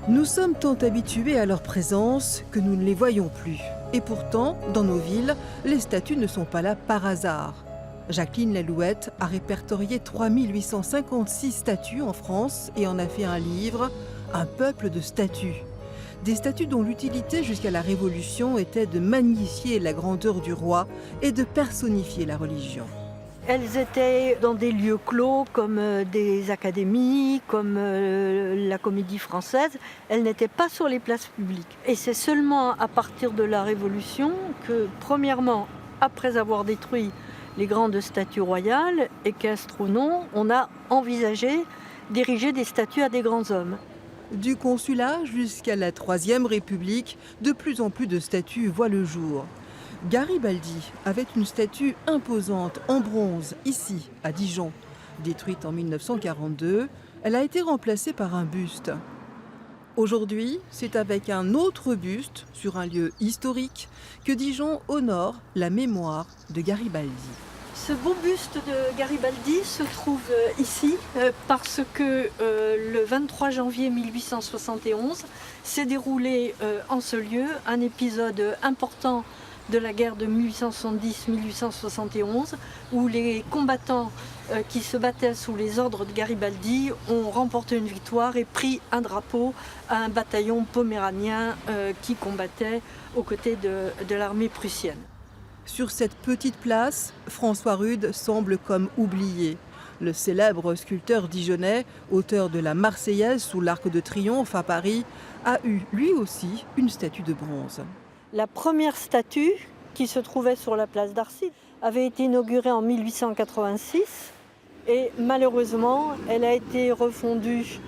Nous sommes tant habitués à leur présence que nous ne les voyons plus. Et pourtant, dans nos villes, les statues ne sont pas là par hasard. Jacqueline Lalouette a répertorié 3856 statues en France et en a fait un livre, Un peuple de statues. Des statues dont l'utilité jusqu'à la Révolution était de magnifier la grandeur du roi et de personnifier la religion. Elles étaient dans des lieux clos comme des académies, comme la Comédie Française. Elles n'étaient pas sur les places publiques. Et c'est seulement à partir de la Révolution que, premièrement, après avoir détruit les grandes statues royales, équestres ou non, on a envisagé d'ériger des statues à des grands hommes. Du consulat jusqu'à la Troisième République, de plus en plus de statues voient le jour. Garibaldi avait une statue imposante en bronze, ici, à Dijon. Détruite en 1942, elle a été remplacée par un buste. Aujourd'hui, c'est avec un autre buste, sur un lieu historique, que Dijon honore la mémoire de Garibaldi. Ce beau buste de Garibaldi se trouve ici parce que le 23 janvier 1871 s'est déroulé en ce lieu un épisode important de la guerre de 1870-1871 où les combattants qui se battaient sous les ordres de Garibaldi ont remporté une victoire et pris un drapeau à un bataillon poméranien qui combattait aux côtés de l'armée prussienne. Sur cette petite place, François Rude semble comme oublié. Le célèbre sculpteur dijonnais, auteur de la Marseillaise sous l'Arc de Triomphe à Paris, a eu lui aussi une statue de bronze. La première statue, qui se trouvait sur la place d'Arcy, avait été inaugurée en 1886 et malheureusement, elle a été refondue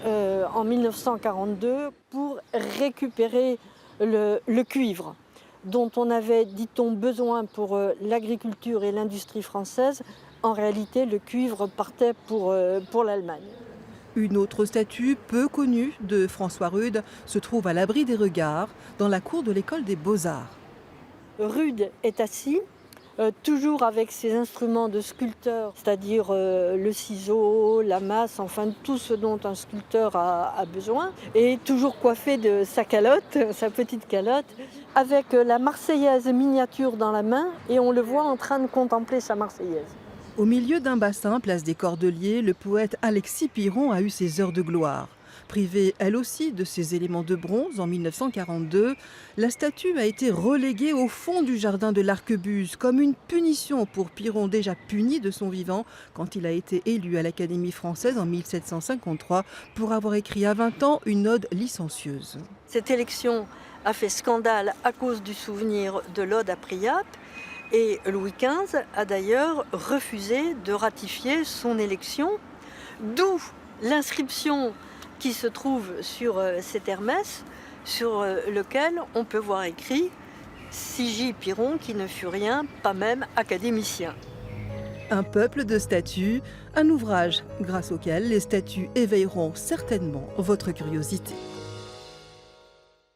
en 1942 pour récupérer le cuivre dont on avait, dit-on, besoin pour l'agriculture et l'industrie française. En réalité, le cuivre partait pour l'Allemagne. Une autre statue peu connue de François Rude se trouve à l'abri des regards dans la cour de l'école des Beaux-Arts. Rude est assis, toujours avec ses instruments de sculpteur, c'est-à-dire le ciseau, la masse, enfin tout ce dont un sculpteur a besoin, et toujours coiffé de sa calotte, sa petite calotte, avec la Marseillaise miniature dans la main, et on le voit en train de contempler sa Marseillaise. Au milieu d'un bassin, place des Cordeliers, le poète Alexis Piron a eu ses heures de gloire. Privée elle aussi de ses éléments de bronze en 1942, la statue a été reléguée au fond du jardin de l'Arquebuse comme une punition pour Piron, déjà puni de son vivant quand il a été élu à l'Académie française en 1753 pour avoir écrit à 20 ans une ode licencieuse. Cette élection a fait scandale à cause du souvenir de l'ode à Priape. Et Louis XV a d'ailleurs refusé de ratifier son élection, d'où l'inscription qui se trouve sur cet Hermès, sur lequel on peut voir écrit « C.J. Piron qui ne fut rien, pas même académicien ». Un peuple de statues, un ouvrage grâce auquel les statues éveilleront certainement votre curiosité.